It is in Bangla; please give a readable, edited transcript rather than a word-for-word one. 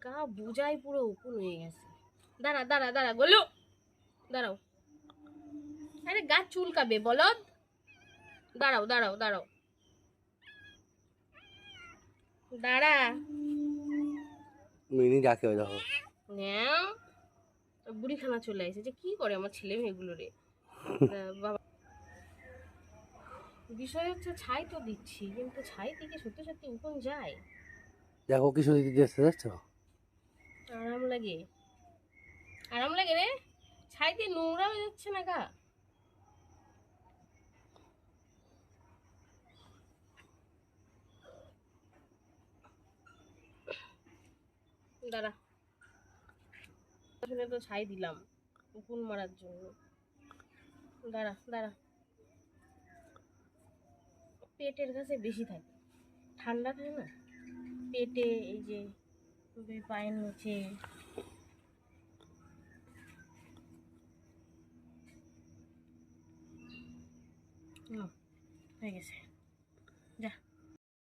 গা বোঝাই পুরো উকুন হয়ে গেছে। দাঁড়া দাঁড়া দাঁড়া গোলু, দাঁড়াও। আরে গা চুলকাবে বলদ। দাঁড়াও দাঁড়াও দাঁড়াও, দাঁড়া। মিনি ডাকে ওই দেখো। ন্যাও বুড়িখানা চলে এসেছে। কি করে আমার ছেলে মেয়েগুলো রে বাবা। বিষয় হচ্ছে ছাই তো দিচ্ছি, কিন্তু ছাই থেকে সত্যি সত্যি উকুন যায়। দেখো কি সুন্দর দিচ্ছে, দেখছো? আরাম লাগে, আরাম লাগে রে। ছাই দিয়ে নোংরা হয়ে যাচ্ছে না গা। দাঁড়া, আসলে তো ছাই দিলাম উকুন মারার জন্য। দাঁড়া দাঁড়া, পেটের কাছে বেশি থাকে, ঠান্ডা থাকে না পেটে, এই যে পায়ের নিচে। হয়ে গেছে, যা।